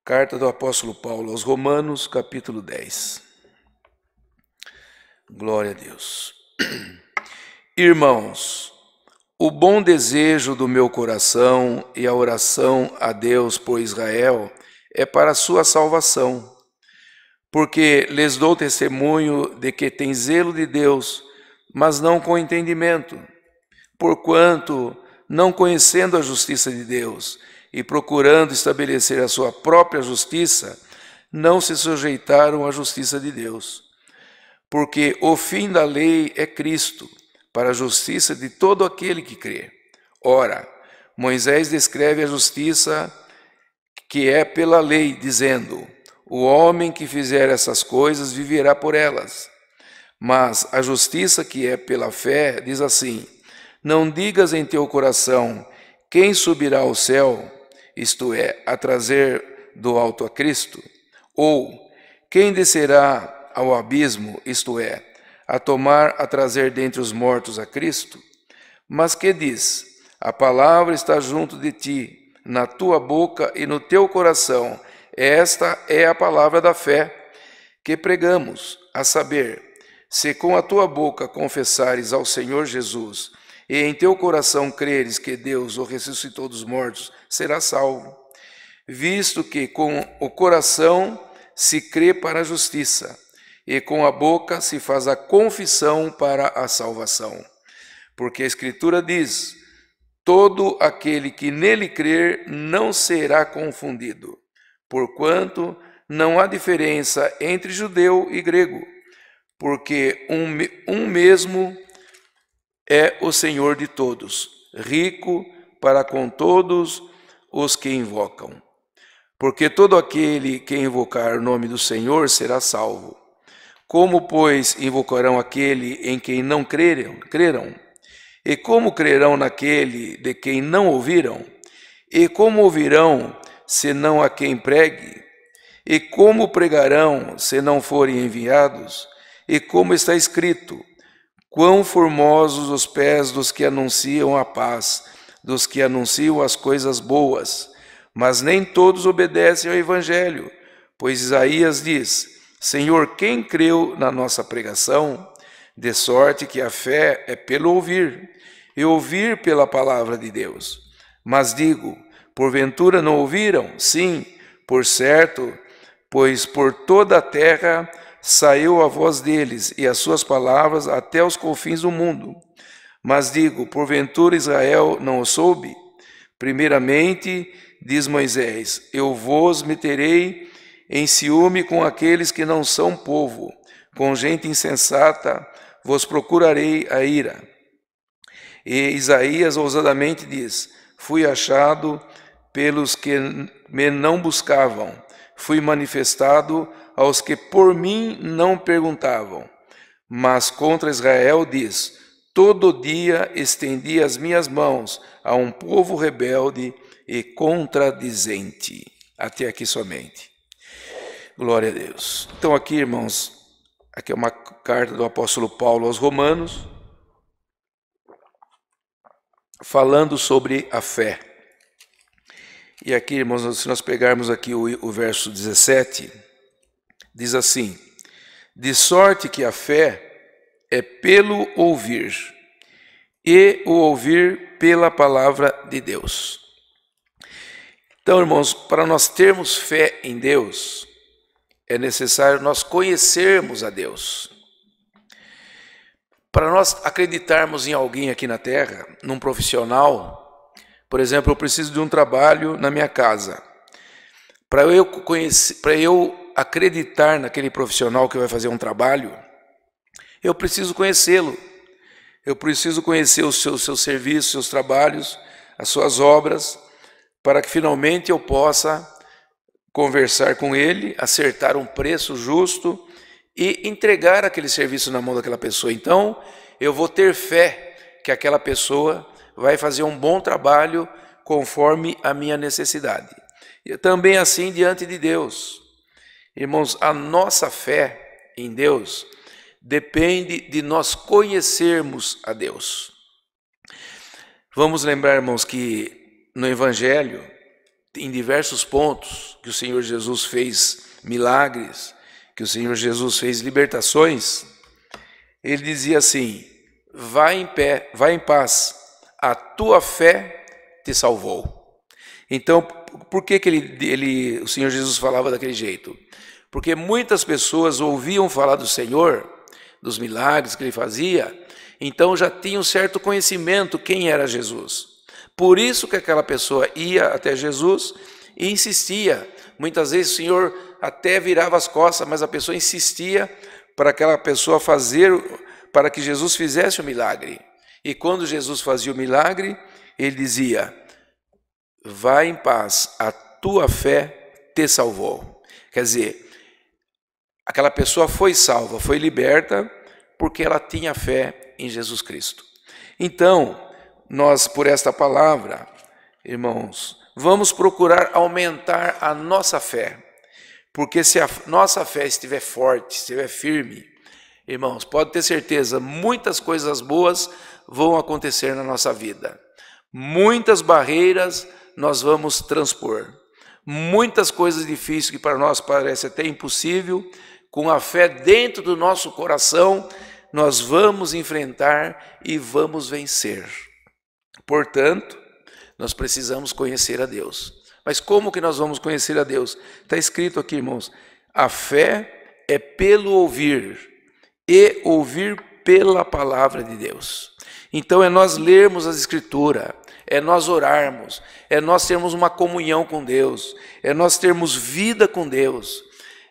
Carta do apóstolo Paulo aos Romanos, capítulo 10. Glória a Deus. Irmãos, o bom desejo do meu coração e a oração a Deus por Israel é para a sua salvação, porque lhes dou testemunho de que tem zelo de Deus, mas não com entendimento, porquanto, não conhecendo a justiça de Deus e procurando estabelecer a sua própria justiça, não se sujeitaram à justiça de Deus. Porque o fim da lei é Cristo, para a justiça de todo aquele que crê. Ora, Moisés descreve a justiça que é pela lei, dizendo: o homem que fizer essas coisas viverá por elas. Mas a justiça que é pela fé diz assim: não digas em teu coração, quem subirá ao céu, isto é, a trazer do alto a Cristo? Ou, quem descerá ao abismo, isto é, a trazer dentre os mortos a Cristo? Mas que diz? A palavra está junto de ti, na tua boca e no teu coração. Esta é a palavra da fé que pregamos, a saber, se com a tua boca confessares ao Senhor Jesus e em teu coração creres que Deus o ressuscitou dos mortos, serás salvo. Visto que com o coração se crê para a justiça, e com a boca se faz a confissão para a salvação. Porque a Escritura diz: todo aquele que nele crer não será confundido, porquanto não há diferença entre judeu e grego, porque um mesmo é o Senhor de todos, rico para com todos os que invocam. Porque todo aquele que invocar o nome do Senhor será salvo. Como, pois, invocarão aquele em quem não creram? E como crerão naquele de quem não ouviram? E como ouvirão, se não a quem pregue? E como pregarão, se não forem enviados? E como está escrito: quão formosos os pés dos que anunciam a paz, dos que anunciam as coisas boas. Mas nem todos obedecem ao Evangelho, pois Isaías diz: Senhor, quem creu na nossa pregação? De sorte que a fé é pelo ouvir, e ouvir pela palavra de Deus. Mas digo, porventura não ouviram? Sim, por certo, pois por toda a terra saiu a voz deles, e as suas palavras até os confins do mundo. Mas digo, porventura Israel não o soube? Primeiramente, diz Moisés: eu vos meterei em ciúme com aqueles que não são povo, com gente insensata vos procurarei a ira. E Isaías ousadamente diz: fui achado pelos que me não buscavam, fui manifestado aos que por mim não perguntavam. Mas contra Israel diz: todo dia estendi as minhas mãos a um povo rebelde e contradizente. Até aqui somente. Glória a Deus. Então aqui, irmãos, aqui é uma carta do apóstolo Paulo aos Romanos, falando sobre a fé. E aqui, irmãos, se nós pegarmos aqui o verso 17, diz assim: de sorte que a fé é pelo ouvir, e o ouvir pela palavra de Deus. Então, irmãos, para nós termos fé em Deus, é necessário nós conhecermos a Deus. Para nós acreditarmos em alguém aqui na Terra, num profissional, por exemplo, eu preciso de um trabalho na minha casa. Para eu acreditar naquele profissional que vai fazer um trabalho, eu preciso conhecê-lo. Eu preciso conhecer os seus serviços, seus trabalhos, as suas obras, para que finalmente eu possa conversar com ele, acertar um preço justo e entregar aquele serviço na mão daquela pessoa. Então, eu vou ter fé que aquela pessoa vai fazer um bom trabalho conforme a minha necessidade. E também assim diante de Deus. Irmãos, a nossa fé em Deus depende de nós conhecermos a Deus. Vamos lembrar, irmãos, que no Evangelho em diversos pontos que o Senhor Jesus fez milagres, que o Senhor Jesus fez libertações, ele dizia assim: vai em paz, a tua fé te salvou. Então, por que o Senhor Jesus falava daquele jeito? Porque muitas pessoas ouviam falar do Senhor, dos milagres que ele fazia, então já tinham certo conhecimento quem era Jesus. Por isso que aquela pessoa ia até Jesus e insistia. Muitas vezes o Senhor até virava as costas, mas a pessoa insistia para aquela pessoa para que Jesus fizesse o milagre. E quando Jesus fazia o milagre, ele dizia: vai em paz, a tua fé te salvou. Quer dizer, aquela pessoa foi salva, foi liberta, porque ela tinha fé em Jesus Cristo. Então, nós, por esta palavra, irmãos, vamos procurar aumentar a nossa fé, porque se a nossa fé estiver forte, estiver firme, irmãos, pode ter certeza, muitas coisas boas vão acontecer na nossa vida. Muitas barreiras nós vamos transpor. Muitas coisas difíceis que para nós parece até impossível, com a fé dentro do nosso coração, nós vamos enfrentar e vamos vencer. Portanto, nós precisamos conhecer a Deus. Mas como que nós vamos conhecer a Deus? Está escrito aqui, irmãos, a fé é pelo ouvir, e ouvir pela palavra de Deus. Então é nós lermos as Escrituras, é nós orarmos, é nós termos uma comunhão com Deus, é nós termos vida com Deus.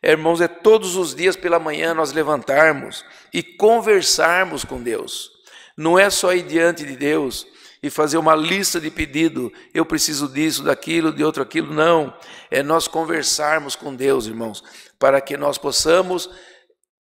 Irmãos, é todos os dias pela manhã nós levantarmos e conversarmos com Deus. Não é só ir diante de Deus e fazer uma lista de pedido, eu preciso disso, daquilo, de outro aquilo, não. É nós conversarmos com Deus, irmãos, para que nós possamos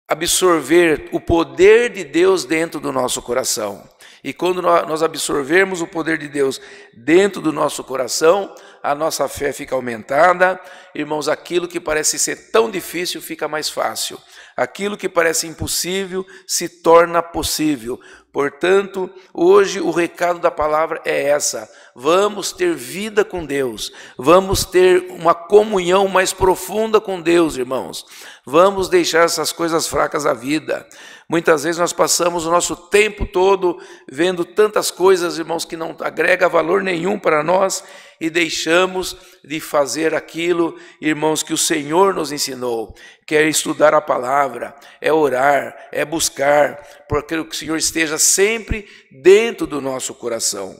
absorver o poder de Deus dentro do nosso coração. E quando nós absorvermos o poder de Deus dentro do nosso coração, a nossa fé fica aumentada. Irmãos, aquilo que parece ser tão difícil fica mais fácil. Aquilo que parece impossível se torna possível. Portanto, hoje o recado da palavra é essa: vamos ter vida com Deus, vamos ter uma comunhão mais profunda com Deus, irmãos. Vamos deixar essas coisas fracas da vida. Muitas vezes nós passamos o nosso tempo todo vendo tantas coisas, irmãos, que não agrega valor nenhum para nós e deixamos de fazer aquilo, irmãos, que o Senhor nos ensinou, que é estudar a palavra, é orar, é buscar, porque o Senhor esteja sempre dentro do nosso coração.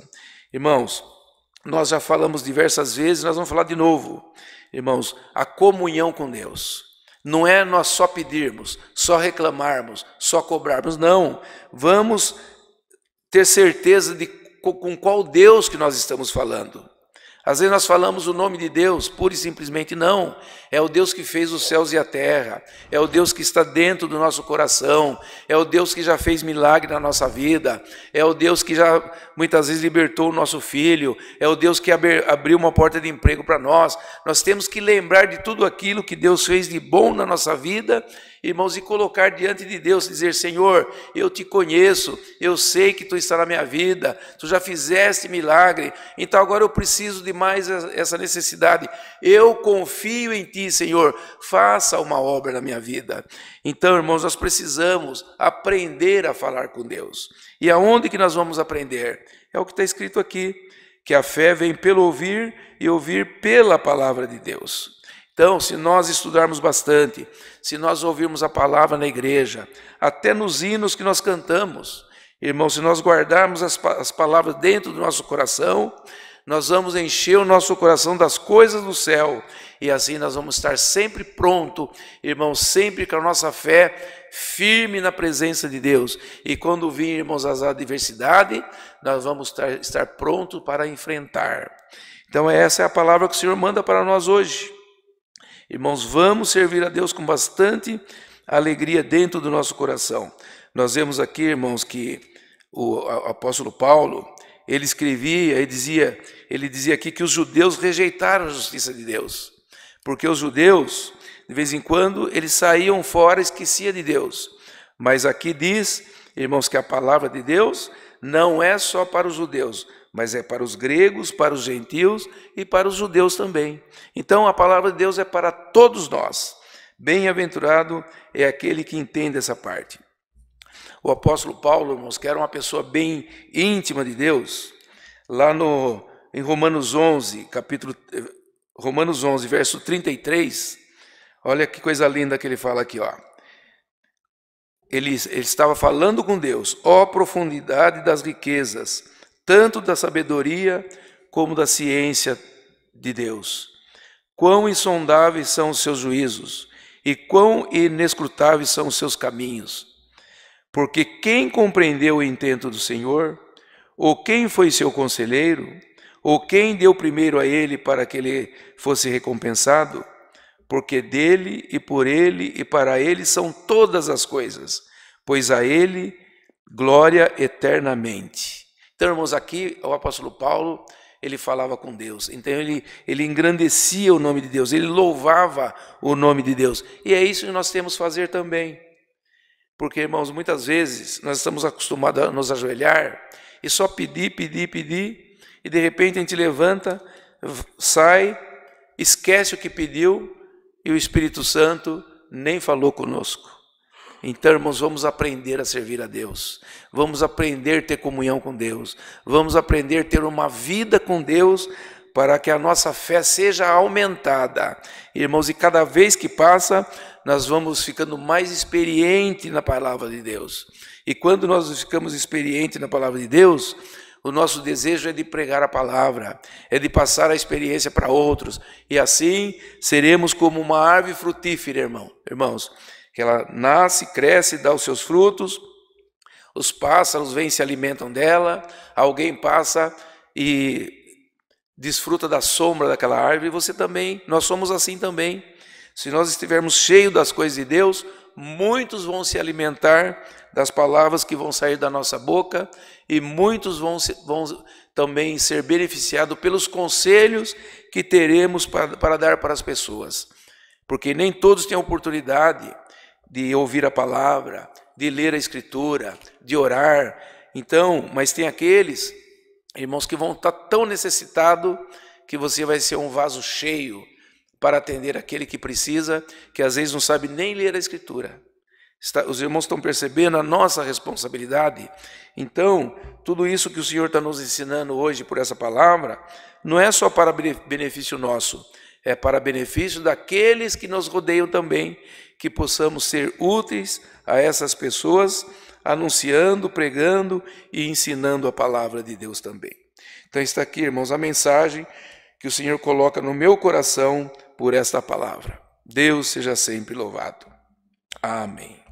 Irmãos, nós já falamos diversas vezes, nós vamos falar de novo. Irmãos, a comunhão com Deus. Não é nós só pedirmos, só reclamarmos, só cobrarmos, não. Vamos ter certeza de com qual Deus que nós estamos falando. Às vezes nós falamos o nome de Deus, pura e simplesmente não. É o Deus que fez os céus e a terra, é o Deus que está dentro do nosso coração, é o Deus que já fez milagre na nossa vida, é o Deus que já muitas vezes libertou o nosso filho, é o Deus que abriu uma porta de emprego para nós. Nós temos que lembrar de tudo aquilo que Deus fez de bom na nossa vida, irmãos, e colocar diante de Deus, dizer: Senhor, eu te conheço, eu sei que tu está na minha vida, tu já fizeste milagre, então agora eu preciso de mais essa necessidade. Eu confio em ti, Senhor, faça uma obra na minha vida. Então, irmãos, nós precisamos aprender a falar com Deus. E aonde que nós vamos aprender? É o que está escrito aqui, que a fé vem pelo ouvir e ouvir pela palavra de Deus. Então, se nós estudarmos bastante, se nós ouvirmos a palavra na igreja, até nos hinos que nós cantamos, irmãos, se nós guardarmos as palavras dentro do nosso coração, nós vamos encher o nosso coração das coisas do céu, e assim nós vamos estar sempre pronto, irmãos, sempre com a nossa fé firme na presença de Deus. E quando vir, irmãos, as adversidades, nós vamos estar prontos para enfrentar. Então essa é a palavra que o Senhor manda para nós hoje. Irmãos, vamos servir a Deus com bastante alegria dentro do nosso coração. Nós vemos aqui, irmãos, que o apóstolo Paulo, ele escrevia, ele dizia aqui que os judeus rejeitaram a justiça de Deus, porque os judeus, de vez em quando, eles saíam fora e esqueciam de Deus. Mas aqui diz, irmãos, que a palavra de Deus não é só para os judeus, mas é para os gregos, para os gentios e para os judeus também. Então a palavra de Deus é para todos nós. Bem-aventurado é aquele que entende essa parte. O apóstolo Paulo, irmãos, que era uma pessoa bem íntima de Deus, lá em Romanos 11, Romanos 11, verso 33, olha que coisa linda que ele fala aqui, ó. Ele estava falando com Deus, ó profundidade das riquezas, tanto da sabedoria como da ciência de Deus. Quão insondáveis são os seus juízos, e quão inescrutáveis são os seus caminhos. Porque quem compreendeu o intento do Senhor, ou quem foi seu conselheiro, ou quem deu primeiro a ele para que ele fosse recompensado? Porque dele e por ele e para ele são todas as coisas, pois a ele glória eternamente. Então, irmãos, aqui o apóstolo Paulo, ele falava com Deus, então ele engrandecia o nome de Deus, ele louvava o nome de Deus, e é isso que nós temos que fazer também, porque, irmãos, muitas vezes nós estamos acostumados a nos ajoelhar e só pedir, e de repente a gente levanta, sai, esquece o que pediu, e o Espírito Santo nem falou conosco. Então, irmãos, vamos aprender a servir a Deus, vamos aprender a ter comunhão com Deus, vamos aprender a ter uma vida com Deus, para que a nossa fé seja aumentada. Irmãos, e cada vez que passa, nós vamos ficando mais experientes na palavra de Deus. E quando nós ficamos experientes na palavra de Deus, o nosso desejo é de pregar a palavra, é de passar a experiência para outros. E assim seremos como uma árvore frutífera, irmãos, que ela nasce, cresce, dá os seus frutos, os pássaros vêm e se alimentam dela, alguém passa e desfruta da sombra daquela árvore, e você também, nós somos assim também. Se nós estivermos cheios das coisas de Deus, muitos vão se alimentar das palavras que vão sair da nossa boca, e muitos vão também ser beneficiados pelos conselhos que teremos para dar para as pessoas. Porque nem todos têm a oportunidade de ouvir a palavra, de ler a Escritura, de orar. Então, mas tem aqueles, irmãos, que vão estar tão necessitados que você vai ser um vaso cheio para atender aquele que precisa, que às vezes não sabe nem ler a Escritura. Os irmãos estão percebendo a nossa responsabilidade? Então, tudo isso que o Senhor está nos ensinando hoje por essa palavra, não é só para benefício nosso, é para benefício daqueles que nos rodeiam também, que possamos ser úteis a essas pessoas, anunciando, pregando e ensinando a palavra de Deus também. Então está aqui, irmãos, a mensagem que o Senhor coloca no meu coração por esta palavra. Deus seja sempre louvado. Amém.